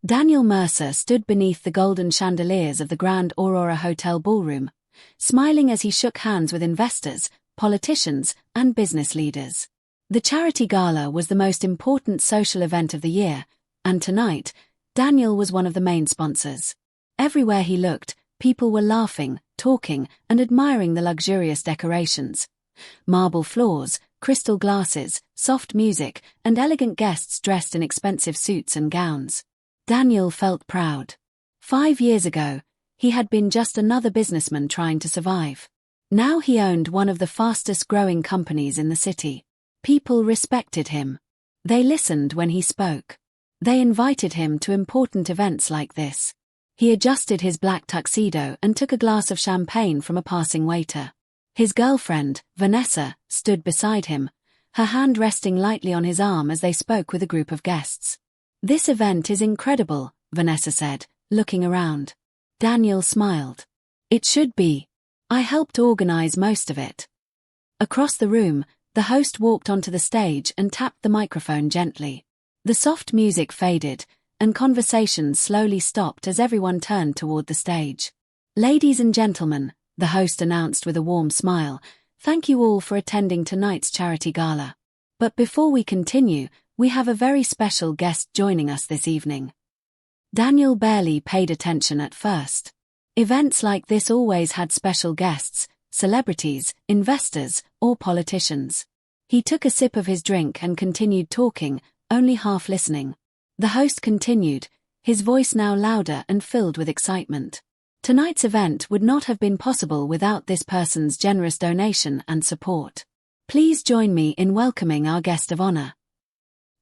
Daniel Mercer stood beneath the golden chandeliers of the Grand Aurora Hotel ballroom, smiling as he shook hands with investors, politicians, and business leaders. The charity gala was the most important social event of the year, and tonight, Daniel was one of the main sponsors. Everywhere he looked, people were laughing, talking, and admiring the luxurious decorations. Marble floors, crystal glasses, soft music, and elegant guests dressed in expensive suits and gowns. Daniel felt proud. 5 years ago, he had been just another businessman trying to survive. Now he owned one of the fastest-growing companies in the city. People respected him. They listened when he spoke. They invited him to important events like this. He adjusted his black tuxedo and took a glass of champagne from a passing waiter. His girlfriend, Vanessa, stood beside him, her hand resting lightly on his arm as they spoke with a group of guests. "This event is incredible," Vanessa said, looking around. Daniel smiled. "It should be. I helped organize most of it." Across the room, the host walked onto the stage and tapped the microphone gently. The soft music faded, and conversations slowly stopped as everyone turned toward the stage. "Ladies and gentlemen," the host announced with a warm smile, "thank you all for attending tonight's charity gala. But before we continue, we have a very special guest joining us this evening." Daniel barely paid attention at first. Events like this always had special guests, celebrities, investors, or politicians. He took a sip of his drink and continued talking, only half listening. The host continued, his voice now louder and filled with excitement. "Tonight's event would not have been possible without this person's generous donation and support. Please join me in welcoming our guest of honor."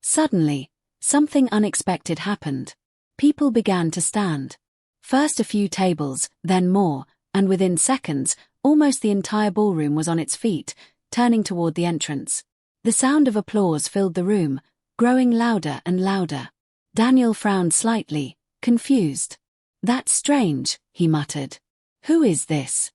Suddenly, something unexpected happened. People began to stand. First a few tables, then more, and within seconds, almost the entire ballroom was on its feet, turning toward the entrance. The sound of applause filled the room, growing louder and louder. Daniel frowned slightly, confused. "That's strange," he muttered. "Who is this?"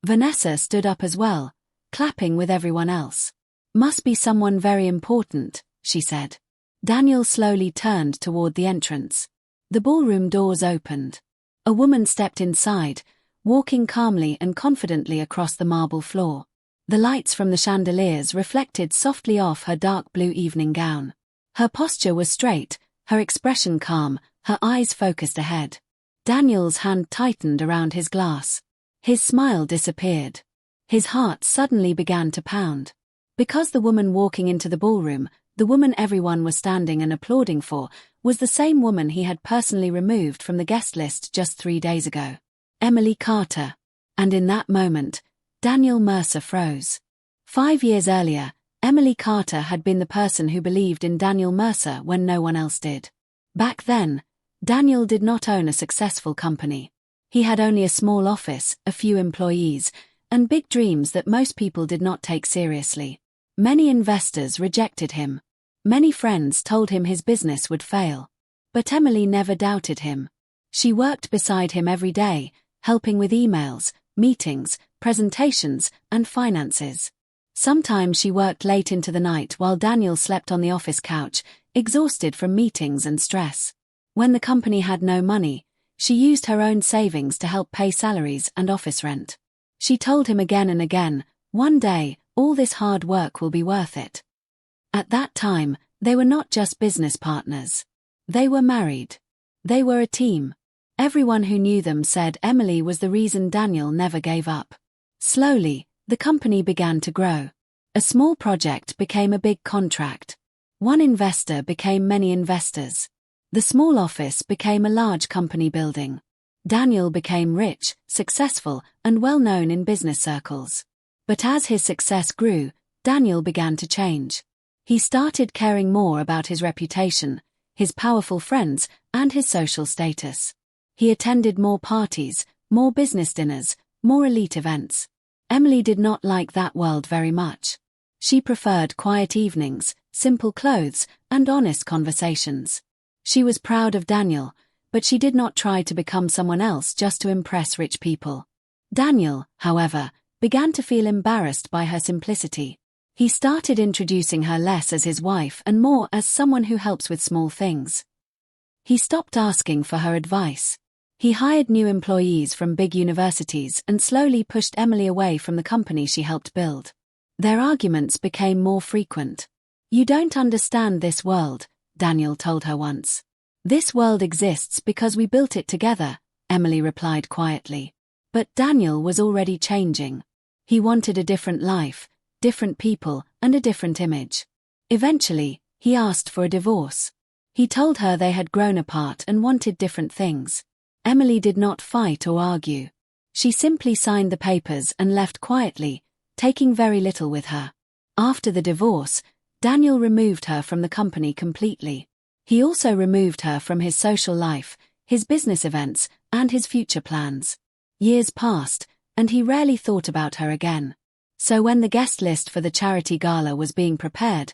Vanessa stood up as well, clapping with everyone else. "Must be someone very important," she said. Daniel slowly turned toward the entrance. The ballroom doors opened. A woman stepped inside, walking calmly and confidently across the marble floor. The lights from the chandeliers reflected softly off her dark blue evening gown. Her posture was straight, her expression calm, her eyes focused ahead. Daniel's hand tightened around his glass. His smile disappeared. His heart suddenly began to pound. Because the woman walking into the ballroom, the woman everyone was standing and applauding for, was the same woman he had personally removed from the guest list just 3 days ago. Emily Carter. And in that moment, Daniel Mercer froze. 5 years earlier, Emily Carter had been the person who believed in Daniel Mercer when no one else did. Back then, Daniel did not own a successful company. He had only a small office, a few employees, and big dreams that most people did not take seriously. Many investors rejected him. Many friends told him his business would fail. But Emily never doubted him. She worked beside him every day, helping with emails, meetings, presentations, and finances. Sometimes she worked late into the night while Daniel slept on the office couch, exhausted from meetings and stress. When the company had no money, she used her own savings to help pay salaries and office rent. She told him again and again, "One day, all this hard work will be worth it." At that time, they were not just business partners. They were married. They were a team. Everyone who knew them said Emily was the reason Daniel never gave up. Slowly, the company began to grow. A small project became a big contract. One investor became many investors. The small office became a large company building. Daniel became rich, successful, and well-known in business circles. But as his success grew, Daniel began to change. He started caring more about his reputation, his powerful friends, and his social status. He attended more parties, more business dinners, more elite events. Emily did not like that world very much. She preferred quiet evenings, simple clothes, and honest conversations. She was proud of Daniel, but she did not try to become someone else just to impress rich people. Daniel, however, began to feel embarrassed by her simplicity. He started introducing her less as his wife and more as someone who helps with small things. He stopped asking for her advice. He hired new employees from big universities and slowly pushed Emily away from the company she helped build. Their arguments became more frequent. "You don't understand this world," Daniel told her once. "This world exists because we built it together," Emily replied quietly. But Daniel was already changing. He wanted a different life, different people, and a different image. Eventually, he asked for a divorce. He told her they had grown apart and wanted different things. Emily did not fight or argue. She simply signed the papers and left quietly, taking very little with her. After the divorce, Daniel removed her from the company completely. He also removed her from his social life, his business events, and his future plans. Years passed, and he rarely thought about her again. So when the guest list for the charity gala was being prepared,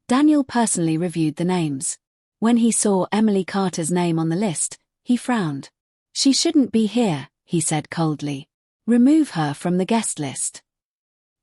Daniel personally reviewed the names. When he saw Emily Carter's name on the list, he frowned. "She shouldn't be here," he said coldly. "Remove her from the guest list."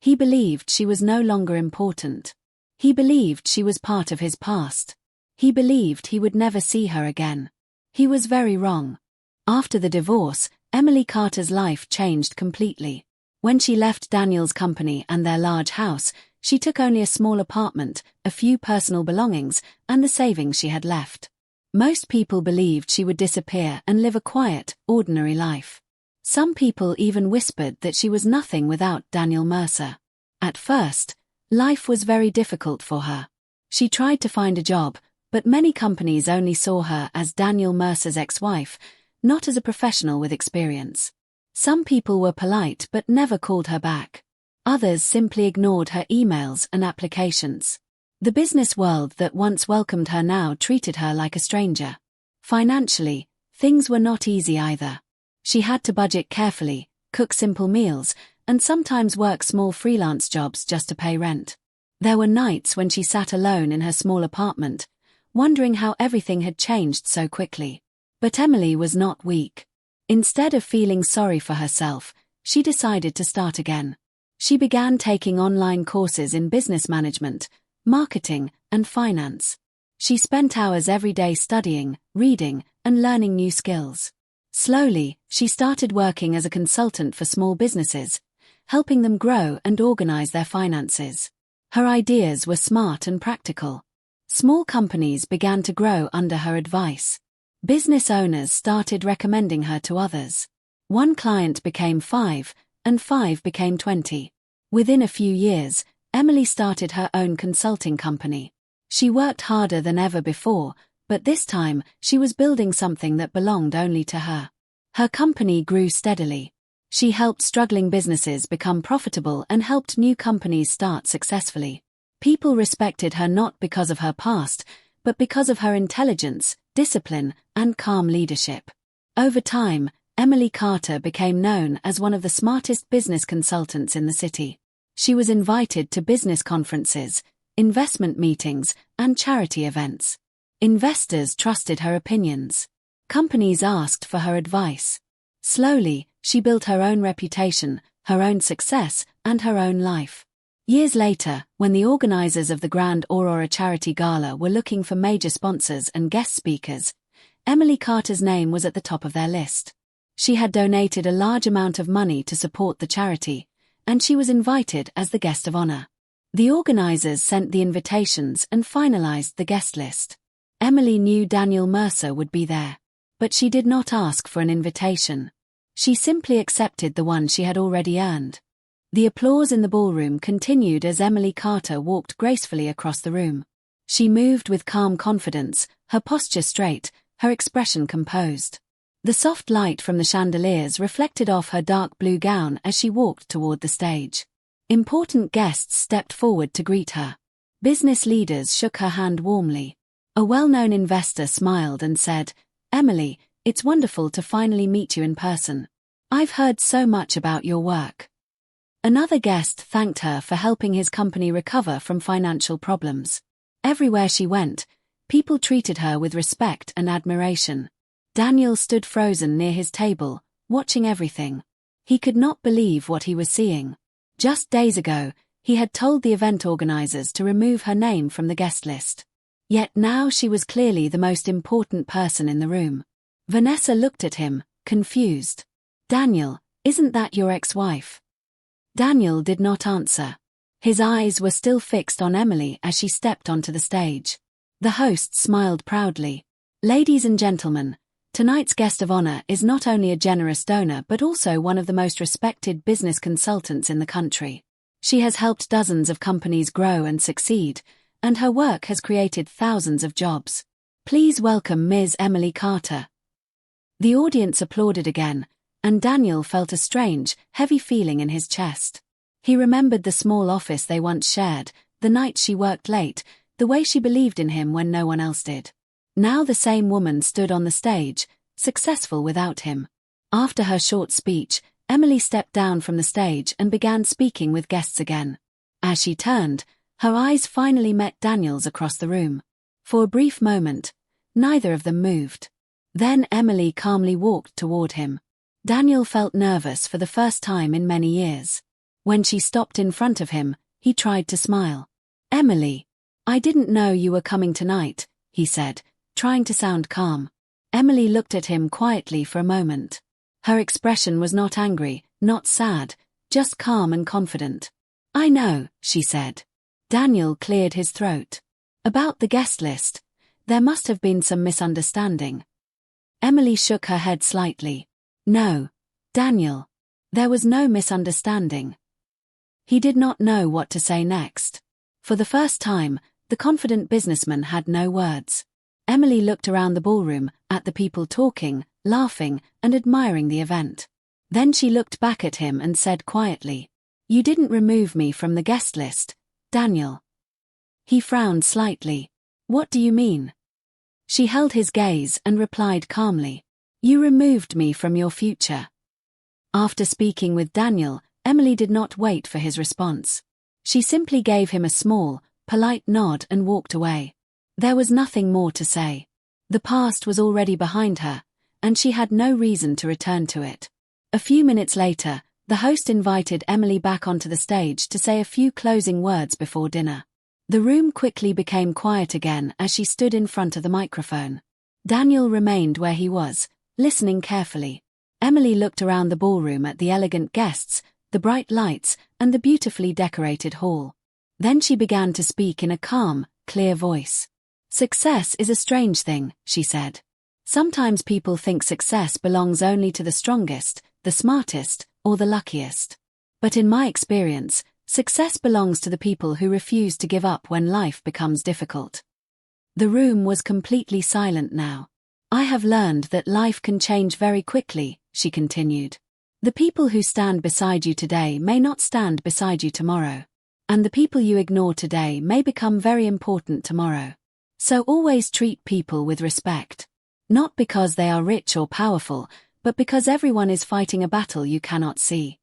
He believed she was no longer important. He believed she was part of his past. He believed he would never see her again. He was very wrong. After the divorce, Emily Carter's life changed completely. When she left Daniel's company and their large house, she took only a small apartment, a few personal belongings, and the savings she had left. Most people believed she would disappear and live a quiet, ordinary life. Some people even whispered that she was nothing without Daniel Mercer. At first, life was very difficult for her. She tried to find a job, but many companies only saw her as Daniel Mercer's ex-wife, not as a professional with experience. Some people were polite but never called her back. Others simply ignored her emails and applications. The business world that once welcomed her now treated her like a stranger. Financially, things were not easy either. She had to budget carefully, cook simple meals, and sometimes work small freelance jobs just to pay rent. There were nights when she sat alone in her small apartment, wondering how everything had changed so quickly. But Emily was not weak. Instead of feeling sorry for herself, she decided to start again. She began taking online courses in business management, marketing, and finance. She spent hours every day studying, reading, and learning new skills. Slowly, she started working as a consultant for small businesses, helping them grow and organize their finances. Her ideas were smart and practical. Small companies began to grow under her advice. Business owners started recommending her to others. One client became 5, and 5 became 20. Within a few years, Emily started her own consulting company. She worked harder than ever before, but this time, she was building something that belonged only to her. Her company grew steadily. She helped struggling businesses become profitable and helped new companies start successfully. People respected her not because of her past, but because of her intelligence, discipline, and calm leadership. Over time, Emily Carter became known as one of the smartest business consultants in the city. She was invited to business conferences, investment meetings, and charity events. Investors trusted her opinions. Companies asked for her advice. Slowly, she built her own reputation, her own success, and her own life. Years later, when the organizers of the Grand Aurora Charity Gala were looking for major sponsors and guest speakers, Emily Carter's name was at the top of their list. She had donated a large amount of money to support the charity, and she was invited as the guest of honor. The organizers sent the invitations and finalized the guest list. Emily knew Daniel Mercer would be there, but she did not ask for an invitation. She simply accepted the one she had already earned. The applause in the ballroom continued as Emily Carter walked gracefully across the room. She moved with calm confidence, her posture straight, her expression composed. The soft light from the chandeliers reflected off her dark blue gown as she walked toward the stage. Important guests stepped forward to greet her. Business leaders shook her hand warmly. A well-known investor smiled and said, "Emily, it's wonderful to finally meet you in person. I've heard so much about your work." Another guest thanked her for helping his company recover from financial problems. Everywhere she went, people treated her with respect and admiration. Daniel stood frozen near his table, watching everything. He could not believe what he was seeing. Just days ago, he had told the event organizers to remove her name from the guest list. Yet now she was clearly the most important person in the room. Vanessa looked at him, confused. "Daniel, isn't that your ex-wife?" Daniel did not answer. His eyes were still fixed on Emily as she stepped onto the stage. The host smiled proudly. "Ladies and gentlemen, tonight's guest of honor is not only a generous donor but also one of the most respected business consultants in the country. She has helped dozens of companies grow and succeed, and her work has created thousands of jobs. Please welcome Ms. Emily Carter." The audience applauded again, and Daniel felt a strange, heavy feeling in his chest. He remembered the small office they once shared, the nights she worked late, the way she believed in him when no one else did. Now the same woman stood on the stage, successful without him. After her short speech, Emily stepped down from the stage and began speaking with guests again. As she turned, her eyes finally met Daniel's across the room. For a brief moment, neither of them moved. Then Emily calmly walked toward him. Daniel felt nervous for the first time in many years. When she stopped in front of him, he tried to smile. "Emily, I didn't know you were coming tonight," he said, trying to sound calm. Emily looked at him quietly for a moment. Her expression was not angry, not sad, just calm and confident. "I know," she said. Daniel cleared his throat. "About the guest list, there must have been some misunderstanding." Emily shook her head slightly. "No, Daniel. There was no misunderstanding." He did not know what to say next. For the first time, the confident businessman had no words. Emily looked around the ballroom, at the people talking, laughing, and admiring the event. Then she looked back at him and said quietly, "You didn't remove me from the guest list, Daniel." He frowned slightly. "What do you mean?" She held his gaze and replied calmly, "You removed me from your future." After speaking with Daniel, Emily did not wait for his response. She simply gave him a small, polite nod and walked away. There was nothing more to say. The past was already behind her, and she had no reason to return to it. A few minutes later, the host invited Emily back onto the stage to say a few closing words before dinner. The room quickly became quiet again as she stood in front of the microphone. Daniel remained where he was, listening carefully. Emily looked around the ballroom at the elegant guests, the bright lights, and the beautifully decorated hall. Then she began to speak in a calm, clear voice. "Success is a strange thing," she said. "Sometimes people think success belongs only to the strongest, the smartest, or the luckiest. But in my experience, success belongs to the people who refuse to give up when life becomes difficult." The room was completely silent now. "I have learned that life can change very quickly," she continued. "The people who stand beside you today may not stand beside you tomorrow. And the people you ignore today may become very important tomorrow. So always treat people with respect. Not because they are rich or powerful, but because everyone is fighting a battle you cannot see."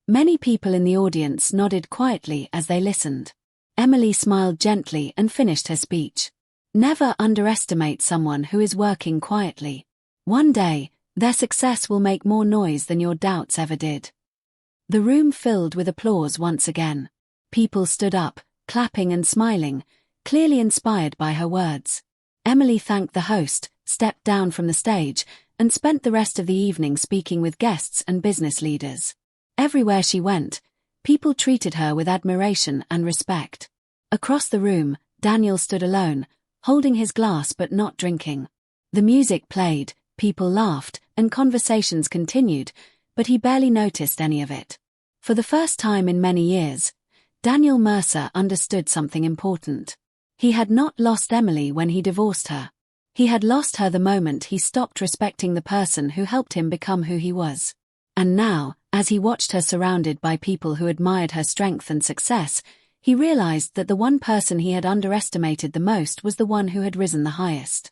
Many people in the audience nodded quietly as they listened. Emily smiled gently and finished her speech. "Never underestimate someone who is working quietly. One day, their success will make more noise than your doubts ever did." The room filled with applause once again. People stood up, clapping and smiling, clearly inspired by her words. Emily thanked the host, stepped down from the stage, and spent the rest of the evening speaking with guests and business leaders. Everywhere she went, people treated her with admiration and respect. Across the room, Daniel stood alone, holding his glass but not drinking. The music played, people laughed, and conversations continued, but he barely noticed any of it. For the first time in many years, Daniel Mercer understood something important. He had not lost Emily when he divorced her. He had lost her the moment he stopped respecting the person who helped him become who he was. And now, as he watched her surrounded by people who admired her strength and success, he realized that the one person he had underestimated the most was the one who had risen the highest.